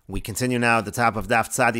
We continue now at the top of Daf Tube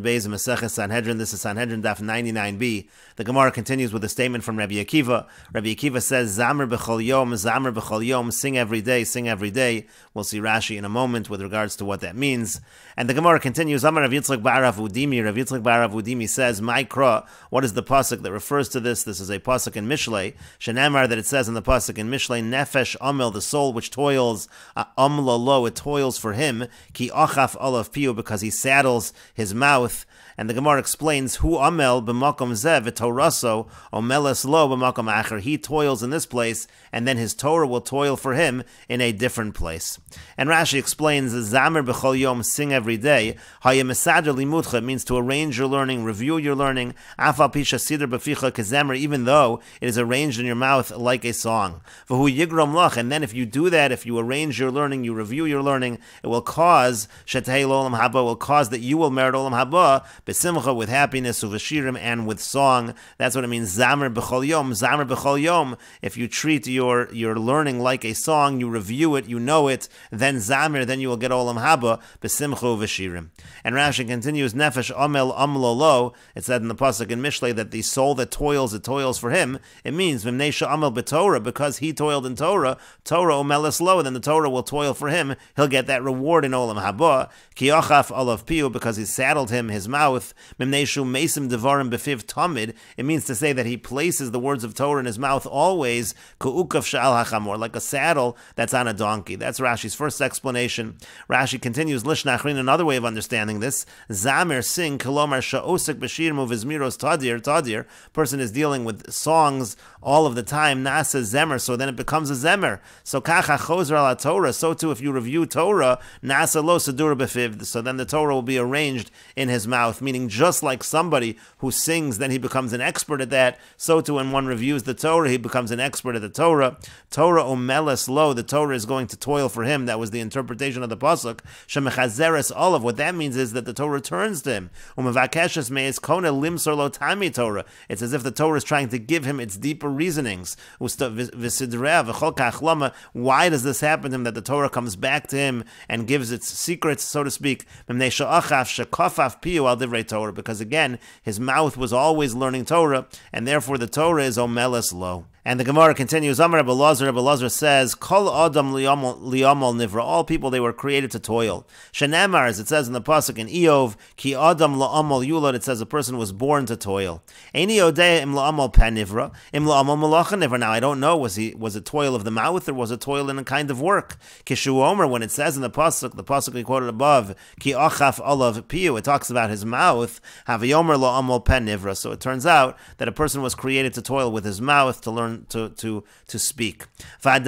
Beis Mesechet Sanhedrin. This is Sanhedrin Daf 99b. The Gemara continues with a statement from Rabbi Akiva. Rabbi Akiva says, Zamer b'chol yom, sing every day, sing every day. We'll see Rashi in a moment with regards to what that means. And the Gemara continues, Amar Rav Yitzchak bar Rav Udimi. Rav Yitzchak bar Rav Udimi says, Maikra, what is the pasuk that refers to this? This is a pasuk in Mishlei. Shenamar, that it says in the pasuk in Mishlei, Nefesh Amel, the soul which toils, Amla lo, it toils for him, Ki achaf olav piu, because he saddles his mouth. And the Gemara explains, Hu amel b'makom zeh v'toraso omeles lo b'makom acher. He toils in this place, and then his Torah will toil for him in a different place. And Rashi explains, Zamer b'chol yom, sing every day. Haya mesader limudcha, it means to arrange your learning, review your learning. Afal pisha sidr b'ficha kezemer, even though it is arranged in your mouth like a song. V'hu yigrom lach, and then if you do that, if you arrange your learning, you review your learning, it will cause shetei l'olam haba, will cause that you will merit olam haba, b'simcha, with happiness, uvashirim, and with song. That's what it means, Zamer b'chol yom. Zamer b'chol yom, if you treat your learning like a song, you review it, you know it, then Zamer, then you will get olam haba, b'simcha uvashirim. And Rashi continues, Nefesh amel amlo lo, it said in the pasuk in Mishlei that the soul that toils, it toils for him. It means, v'mneisha amel b'Torah, because he toiled in Torah, Torah omeles lo, then the Torah will toil for him, he'll get that reward in olam haba. Ki ochaf olav piu, because he saddled him his mouth. Mimneshu mesim devarim befiv tamid. It means to say that he places the words of Torah in his mouth always, ku'ukav sha'al hachamor, like a saddle that's on a donkey. That's Rashi's first explanation. Rashi continues, Lishnachrin, another way of understanding this, Zamer, sing, kolomar sha'osek b'shirim uvizmiros tadir. Person is dealing with songs all of the time, nasa zemer, so then it becomes a zemer. So kacha chozer ala Torah, so too if you review Torah, nasa lo sadur befiv, so then the Torah will be arranged in his mouth, meaning just like somebody who sings, then he becomes an expert at that, so too when one reviews the Torah, he becomes an expert at the Torah. Torah omeles lo, the Torah is going to toil for him. That was the interpretation of the pasuk. Shemechazeres olav, what that means is that the Torah turns to him. Umevakeshes meis kona limsor lo tami Torah. It's as if the Torah is trying to give him its deeper reasonings. Why does this happen to him, that the Torah comes back to him and gives its secrets, so to speak? Because again, his mouth was always learning Torah, and therefore the Torah is omeles lo. And the Gemara continues, Amar Rebbe Lazar says, Kol Adam liyamal nivra, all people, they were created to toil. Shenamar, as it says in the pasuk in Eov, Ki Adam la'amal yulad, it says a person was born to toil. Eini odeh im la'amal pen nivra, im la'amal malacha nivra. Now I don't know, was it toil of the mouth, or was it toil in a kind of work? Kishu Omer, when it says in the pasuk we quoted above, Ki achaf olav piu, it talks about his mouth, Haviyomer la'amal pen nivra. So it turns out that a person was created to toil with his mouth, to learn to speak. But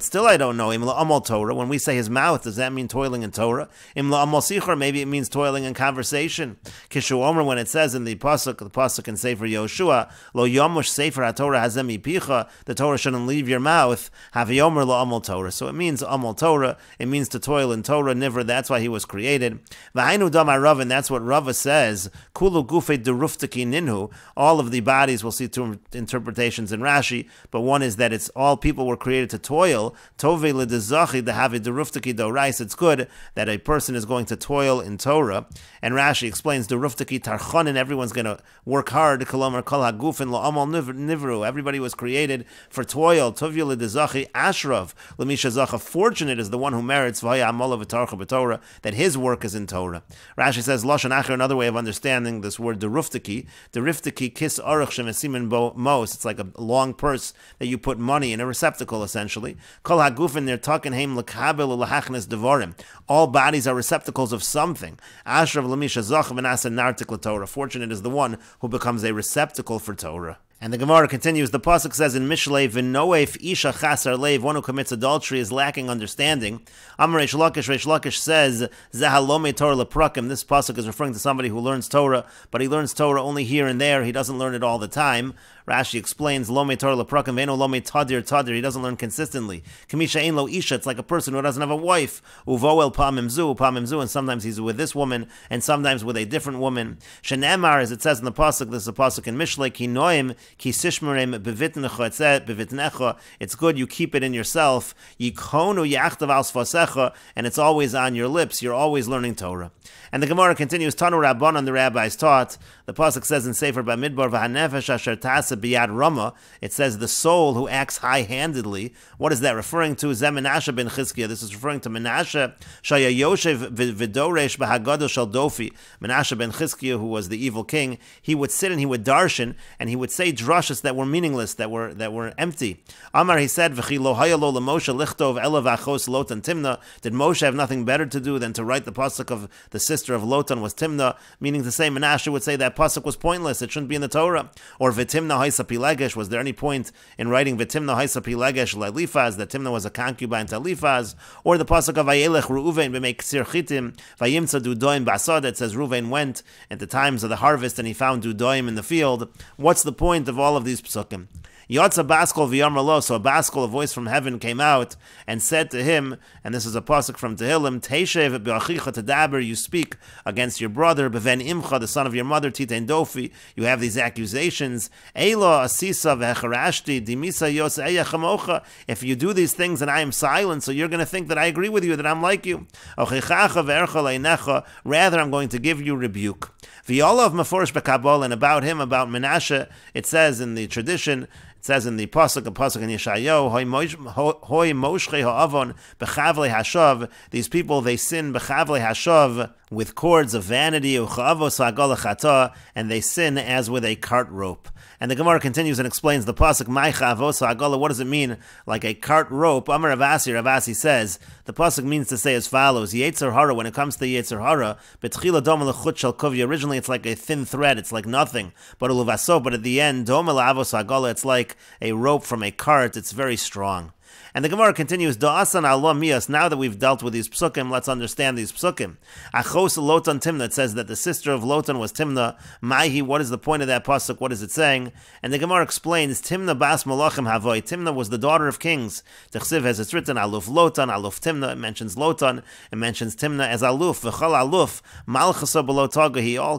still I don't know. When we say his mouth, does that mean toiling in Torah? Maybe it means toiling in conversation. Kishu Omer, when it says in the pasuk in Sefer Yoshua, Lo yomush Sefer HaTorah hazem mipicha, the Torah shouldn't leave your mouth. Haviyomer lo amal Torah. So it means amal Torah. It means to toil in Torah. Niver. That's why he was created. V'hainu damar Rav, and that's what Rava says. Kulu gufe deruftaki ninhu. All of the bodies, we'll see two interpretations in Rashi, but one is that it's all people were created to toil. Tove ledezachi dehavi deruftaki dorais. It's good that a person is going to toil in Torah. And Rashi explains deruftaki tarchonin. Everyone's going to work hard. Kolomar kol hagufin lo amal nivru. Everybody was created for toil. Tove ledezachi ashrav lemisha zacha. Fortunate is the one who merits v'haya amolav v'tarcha b'Torah, that his work is in Torah. Rashi says lashon acher, another way of understanding this word deruftaki. Deruftaki kis aruch shemesimin bo mos. It's like a long purse that you put money in, a receptacle essentially. Kol hagufin nirtaken heim lekabel ulahachnes devarim. All bodies are receptacles of something. Ashrav lemisha zach v'nasa nartik l'Torah. Fortunate is the one who becomes a receptacle for Torah. And the Gemara continues, the pasuk says in Mishlei, V'noef isha chasar leiv, one who commits adultery is lacking understanding. Amar Reish Lakish says, Zahalome Torah leprakim. This pasuk is referring to somebody who learns Torah, but he learns Torah only here and there. He doesn't learn it all the time. Rashi explains, Lo me Torah leprakim ve'eno lo me tadir tadir. He doesn't learn consistently. Kamisha ein lo isha. It's like a person who doesn't have a wife. Uvoel pamimzu, and sometimes he's with this woman, and sometimes with a different woman. Shenemar, as it says in the pasuk, this is a pasuk in Mishlei, ki noim ki sishmerem bevitnecha. It said bevitnecha. It's good you keep it in yourself. Yikhonu yachtav al sfasecha, and it's always on your lips. You're always learning Torah. And the Gemara continues, Tanu Rabbanan, the rabbis taught. The pasuk says in Sefer Bamidbar, V'hanefesh asher tasa biyad rama. It says the soul who acts high-handedly. What is that referring to? Zeh Menashe ben Chizkiah. This is referring to Menashe. Shaya Yoshev v'doresh b'hagadol shel Dofi. Menashe ben Chizkiah, who was the evil king, he would sit and he would darshan, and he would say drashas that were meaningless, that were empty. Amar, he said, V'chi lo haya lo l'Moshe lichtov ela v'achos Lotan Timna. Did Moshe have nothing better to do than to write the pasuk of the sister of Lotan was Timna, meaning to say Menashe would say that pasuk was pointless, it shouldn't be in the Torah. Or V'timna haisa pilegesh, was there any point in writing V'timna haisa pilegesh le'lifaz, that Timna was a concubine to Elifaz? Or the pasuk of Vayelech Reuven b'mei ksir chitim, Vayimtza dudoim b'asad, it says Reuven went at the times of the harvest and he found dudoim in the field. What's the point of all of these psukim? Yotza Baskol v'yamar, so a Baskol, a voice from heaven, came out and said to him, and this is a pasuk from Tehillim, Teishev b'achicha tadaber, you speak against your brother, b'ven imcha, the son of your mother, Titein Dofi, you have these accusations, Eila asisa v'echarashti, dimisa yos eya chamocha, if you do these things and I am silent, so you're going to think that I agree with you, that I'm like you. Ochichacha v'ercha leinecha, rather I'm going to give you rebuke. V'yolav meforish b'kabol, and about him, about Menashe, it says in the tradition, it says in the pasuk, a pasuk in Yeshayahu, Hoi moshchei ha'avon b'chavlei hashav. These people, they sin b'chavlei hashav, with cords of vanity, u'cha'avos ha'agol chata, and they sin as with a cart rope. And the Gemara continues and explains the pasuk, Mai cha'avos ha'agol, what does it mean? Like a cart rope. Amar Ravasi says, the pasuk means to say as follows, Yetzer hara, when it comes to Yetzer hara, betchila dom l'chut shel kovya, originally it's like a thin thread, it's like nothing, but at the end, dom l'avos ha'agol, it's like a rope from a cart, it's very strong. And the Gemara continues, Da'asan Allah miyas, now that we've dealt with these psukim, let's understand these psukim. Achos Lotan Timna, it says that the sister of Lotan was Timna. Maihi, what is the point of that pasuk? What is it saying? And the Gemara explains, Timna bas malachim havoy. Timna was the daughter of kings. Techsiv, as it's written, Aluf Lotan, Aluf Timna, it mentions Lotan, it mentions Timna as Aluf, V'chal Aluf, Malchasa below Tagahi, all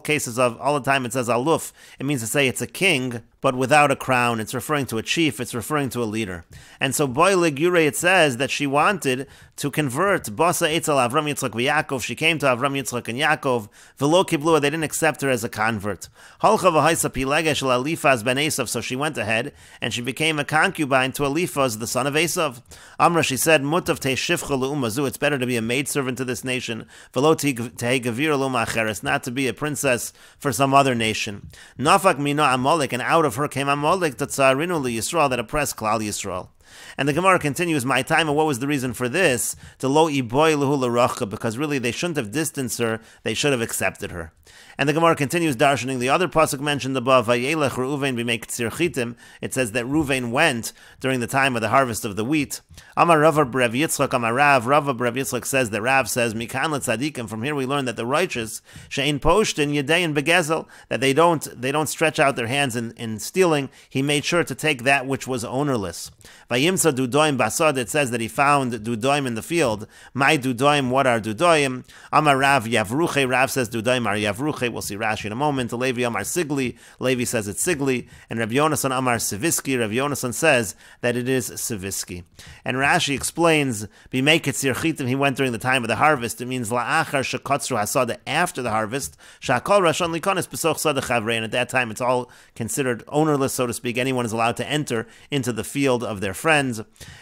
the time it says Aluf. It means to say it's a king, but without a crown. It's referring to a chief, it's referring to a leader. And so Boilig Yurei, it says that she wanted to convert Basa Eitzel Avram Yitzchak v'Yakov. She came to Avram Yitzchak and Yaakov. V'lo kiblua, they didn't accept her as a convert. Halcha v'haisa pilegesh l'Elifaz ben Esav. So she went ahead and she became a concubine to Elifaz, the son of Esav. Amra, she said, Mutav te'shifcha l'umazu. It's better to be a maidservant to this nation. V'lo te'gavir l'umacheres, not to be a princess for some other nation. Nafak mina Amalek, and out of her came Amalek tatzarinu liYisrael, that oppressed Klal Yisrael. And the Gemara continues, my time, and what was the reason for this? To lo iboy lehu l'racha, because really they shouldn't have distanced her, they should have accepted her. And the Gemara continues darshaning the other pasuk mentioned above, Vayelech Reuven b'mei ksir chitim. It says that Reuven went during the time of the harvest of the wheat. Amar Rav Rav Yitzchak, Amar Rav Yitzchak says that Rav says, Mikan l'tzadikim, from here we learn that the righteous, she'in poshtin yedein begezel, that they don't stretch out their hands in stealing. He made sure to take that which was ownerless. Vayimsa dudoim basad, it says that he found dudoim in the field. My dudoim, what are dudoim? Amar Rav Yavruche, Rav says dudoim are Yavruche. We'll see Rashi in a moment. Levi Amar Sigli, Levi says it's Sigli. And Rav Yonasan Amar Siviski, Rav Yonasan says that it is Siviski. And Rashi explains, B'mei Ketzir Chitim, he went during the time of the harvest. It means La'achar Shekatzru Hasada, after the harvest. Sha'akol Rashon Likonis B'soch Sada Chavrein. At that time, it's all considered ownerless, so to speak. Anyone is allowed to enter into the field of their friends.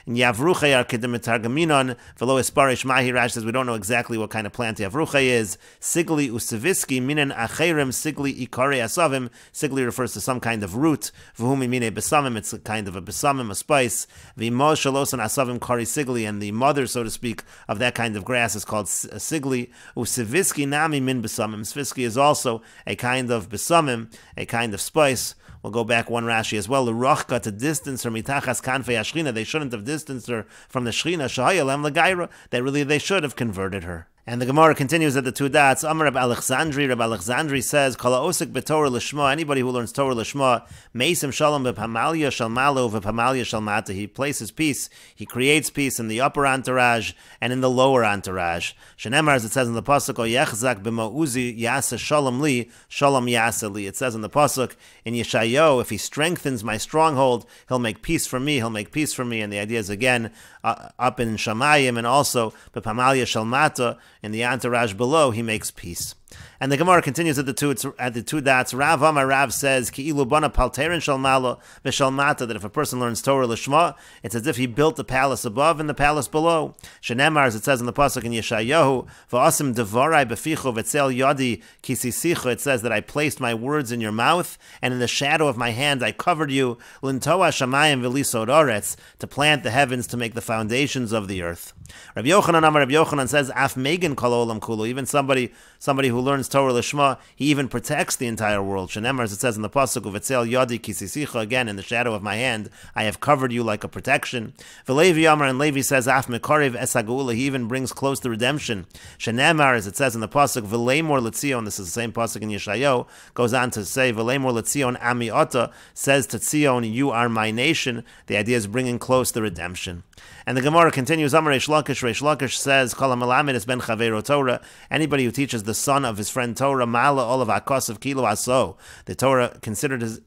And Yavruche are Kedem Targaminon, Velo Esparish Mahi. Rashi says we don't know exactly what kind of plant Yavruche is. Sigli Usiviski, Minen Acherem, Sigli Ikare Asavim. Sigli refers to some kind of root. V'humi Mine Besamim, it's a kind of a besamim, a spice. V'mo Shalosan Asavim Kari Sigli, and the mother, so to speak, of that kind of grass is called Sigli. Usiviski Nami Min Besamim. Siviski is also a kind of besamim, a kind of spice. We'll go back one Rashi as well. L'rochka, to distance her mitachas kanfei hashchina. They shouldn't have distanced her from the shchina. Shahayalem l'gaira. That really they should have converted her. And the Gemara continues at the two dots. Amar Reb Alexandri says, Kol ha'osek b'Torah l'shma, anybody who learns Torah l'shma, meisim shalom v'pamalia shel malo v'pamalia shel mata. He places peace, he creates peace in the upper entourage and in the lower entourage. Shenemar, as it says in the pasuk, O yechzak b'ma'uzi yasa shalom li, shalom yasa li. It says in the pasuk, in Yeshayahu, if he strengthens my stronghold, he'll make peace for me, he'll make peace for me. And the idea is again, up in Shamayim, and also b'pamalia shel mata, in the entourage below, he makes peace. And the Gemara continues at the two dots. Rav says, Ki'ilu bana palterin shel malo v'shel mata, that if a person learns Torah l'shma, it's as if he built the palace above and the palace below. Shenemar, as it says in the pasuk in Yeshayahu, v'asim devarai beficho v'tzel yadi kisisicho, it says that I placed my words in your mouth, and in the shadow of my hand I covered you, lintoa shamayim v'lisod oretz, to plant the heavens, to make the foundations of the earth. Rabbi Yochanan says, Af megan kol olam kulu, even somebody who learns Torah l'shma, he even protects the entire world. Shenemar, as it says in the pasuk, Uvetzel yadi kisisicha, again, in the shadow of my hand, I have covered you like a protection. V'Levi Amar, and Levi says, Af mekarev es hagula, he even brings close the redemption. Shenemar, as it says in the pasuk, V'leimor l'tzion, this is the same pasuk in Yeshayahu, goes on to say, V'leimor l'tzion ami ota, says to Tzion, you are my nation. The idea is bringing close the redemption. And the Gemara continues, Amar Reish Lakish says, Kol ha'melamed es ben chaveiro Torah, anybody who teaches the son of his friend Torah, ma'ala olav hakos of kilo aso, the Torah considers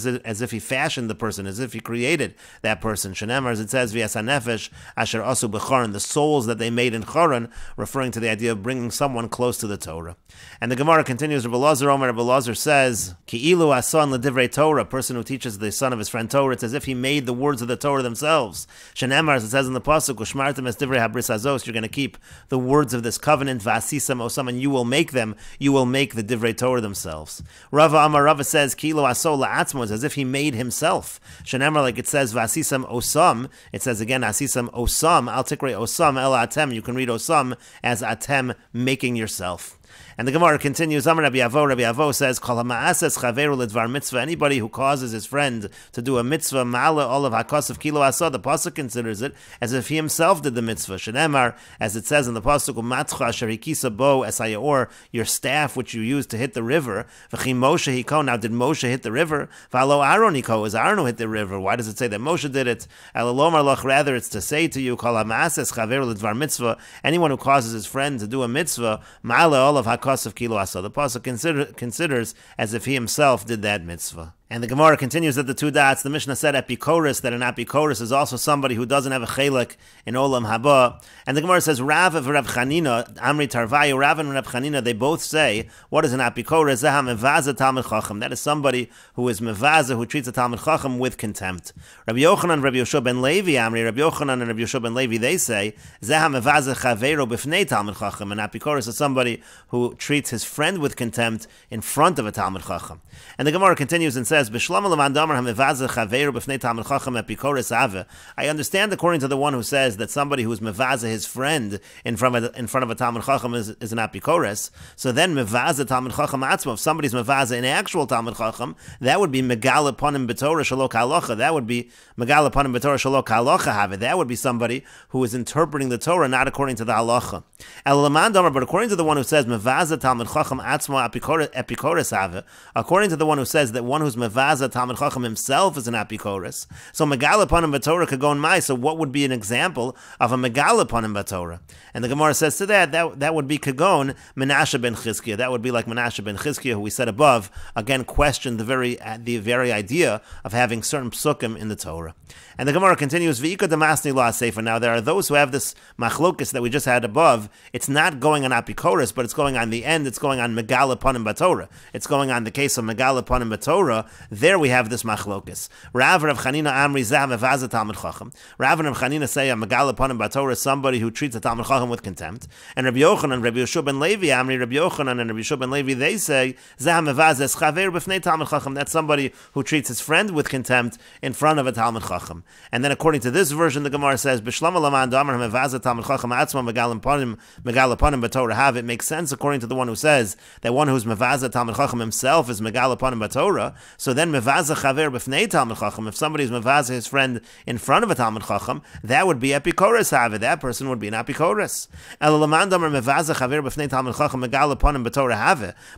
it as if he fashioned the person, as if he created that person. Shenemar, as it says, v'yas hanefesh asher asu b'choron, the souls that they made in Choron, referring to the idea of bringing someone close to the Torah. And the Gemara continues, Rebbe Elazar says, Ki'ilu ason l'divrei Torah, a person who teaches the son of his friend Torah, it's as if he made the words of the Torah themselves. Shenemar, as it says in the pasuk, Ushmartem es divrei habris hazos, you're going to keep the words of this covenant, v'asisam osam, and you will make them, you will make the divrei Torah themselves. Rava says, Kilo aso la'atzmo, as if he made himself. Shenemar, like it says, v'asisam osam, it says again, asisam osam, al tikrei osam el atem, you can read osam as atem, making yourself. And the Gemara continues, Amar Rabbi Avo says, Kol ha'ma'ases chaveru l'dvar mitzvah, anybody who causes his friend to do a mitzvah, ma'ala olav hakos of kilo asa, the pasuk considers it as if he himself did the mitzvah. Shenemar, as it says in the pasuk, U'matcha asher hikisa bo es hayaor, your staff which you used to hit the river, v'chi Moshe hiko, now did Moshe hit the river? V'alo Aaron hiko, is Aaron who hit the river? Why does it say that Moshe did it? Elalomar loch, rather it's to say to you, Kol ha'ma'ases chaveru l'dvar mitzvah, anyone who causes his friend to do a mitzvah, ma'ala olav hakos of kilo asa, the pasuk considers as if he himself did that mitzvah. And the Gemara continues at the two dots. The Mishnah said Epikoris, that an Epikoris is also somebody who doesn't have a chelik in Olam Haba. And the Gemara says Rav and Reb Chanina, Amri Tarvayu, Rav and Reb Chanina, they both say, what is an Epikoris? Zeha mevaza Talmud Chacham. That is somebody who is mevaza, who treats a Talmud Chacham with contempt. Rabbi Yochanan and Rabbi Yoshua ben Levi, Amri, Rabbi Yochanan and Rabbi Yoshua ben Levi, they say, Zeha mevaza Chaveiro b'fnei Talmud Chacham. An Epikoris is somebody who treats his friend with contempt in front of a Talmud Chacham. And the Gemara continues and says, I understand according to the one who says that somebody who is mevaza his friend in front of a Talmud Chacham is an apikoris. So then mevaza Talmud Chacham atzma, if somebody's mevaza in actual Talmud Chacham, that would be megala panim b'torah shalok halacha. That would be megala panim b'torah shalok halacha have it. That would be somebody who is interpreting the Torah not according to the halacha. But according to the one who says mevaza Talmud Chacham atzma apikoris have it, according to the one who says that one who's mevaza Talmud Chacham himself is an apikoris, so megala panim b'torah could go in mai. So what would be an example of a megala panim b'torah? And the Gemara says to that would be kagon Menashe ben Chizkiah. That would be like Menashe ben Chizkiah, who we said above, again questioned the very idea of having certain psukim in the Torah. And the Gemara continues, V'ika damasni la sefer. Now there are those who have this machlokes that we just had above. It's not going on apikoris, but it's going on the end. It's going on megala panim b'torah. It's going on the case of megala panim b'torah. There we have this machlokes. Rav and Rav Chanina Amri Zah mevaza Talmud Chacham. Rav and Rav Chanina say a megala panim b'torah is somebody who treats a Talmud Chacham with contempt. And Rabbi Yochanan and Rabbi Yoshua ben Levi Amri, Rabbi Yochanan and Rabbi Yoshua ben Levi, they say Zah mevaza es chaver b'fnei Talmud Chacham. That's somebody who treats his friend with contempt in front of a Talmud Chacham. And then according to this version, the Gemara says B'shlama laman damar mevaza Talmud Chacham atzma megala panim b'torah have. It makes sense according to the one who says that one who's mevaza Talmud Chacham himself is megala panim b'torah. So then mevazeh chaver b'fnei Talmud Chacham, if somebody's mevazeh his friend in front of a Talmud Chacham, that would be epikoros have. That person would be an apikoros.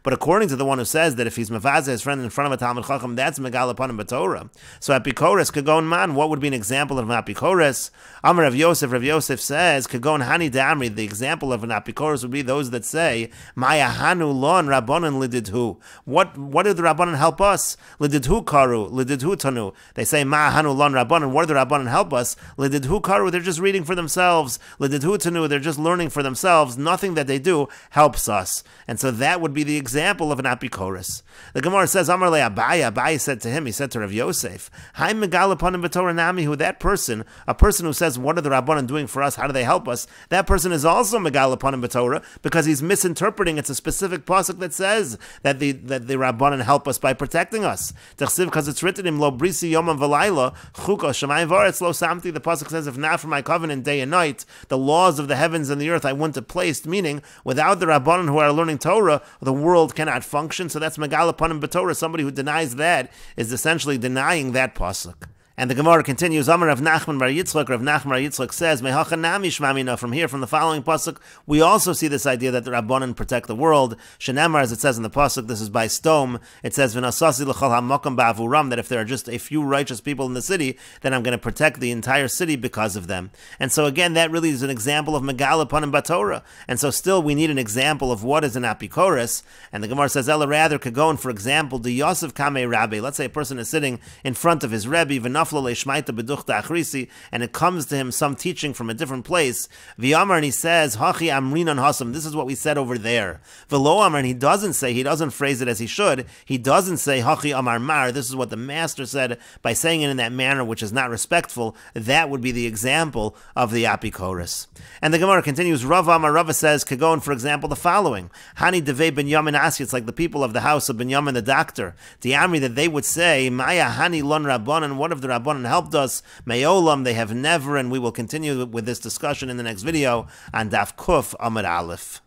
But according to the one who says that if he's mevazeh his friend in front of a Talmud Chacham, that's megal upon b'Torah. So apikoros kagon man, what would be an example of an apikoros? Amar Rav Yosef says kagon hani damri. The example of an apikoros would be those that say maya hanu lon rabbanon lididhu. What did the rabbanon help us? Lididhu karu, lididhu tanu. They say ma hanu lon rabbanon. What did the rabbanon help us? Lididhu karu. They're just reading for themselves. Lididhu tanu. They're just learning for themselves. Nothing that they do helps us. And so that would be the example of an apikoros. The Gemara says Amar le Abaye. Abaye said to him, he said to Rav Yosef, Hai megal upanim b'Torah nami. Who that person, a person who says, what are the rabbanon doing for us? How do they help us? That person is also megal upanim b'Torah because he's misinterpreting. It's a specific pasuk that says that the rabbanon help us by protecting us. Because it's written in Lo brisi yomam v'layla chuka shemayim v'aretz lo samti. The pasuk says, if not for my covenant day and night, the laws of the heavens and the earth I wouldn't have placed. Meaning, without the rabbanon who are learning Torah, the world cannot function. So that's megal upanim b'Torah. Somebody who denies that is essentially denying that pasuk. And the Gemara continues, Amar Rav Nachman bar Yitzchak. Rav Nachman bar Yitzchak says, Mehacha nami shmamina. From here, from the following pasuk, we also see this idea that the Rabbanan protect the world. Shenemar, as it says in the pasuk, this is by Stom. It says, V'nasasi l'chol ha'makam ba'avuram, that if there are just a few righteous people in the city, then I'm going to protect the entire city because of them. And so again, that really is an example of megal upanim b'Torah. And so still, we need an example of what is an apikoros. And the Gemara says, Ela rather kagon, for example, the Yosef Kamei Rabbi. Let's say a person is sitting in front of his Rebbe, and it comes to him some teaching from a different place. V'yamar, and he says, Hachi amrinan hasam. This is what we said over there. V'lo amar, and he doesn't phrase it as he should. He doesn't say Hachi amar mar. This is what the master said by saying it in that manner, which is not respectful. That would be the example of the apikoros. And the Gemara continues. Rav Amar Rava says, Kagon, for example, the following: Hani devei Binyamin Asi. It's like the people of the house of Binyamin the doctor. The Amri, that they would say, Maya hani lon rabbanon. What if the rabbanon helped us? Me'olam, they have never. And we will continue with this discussion in the next video on Daf Kuf Amud Aleph.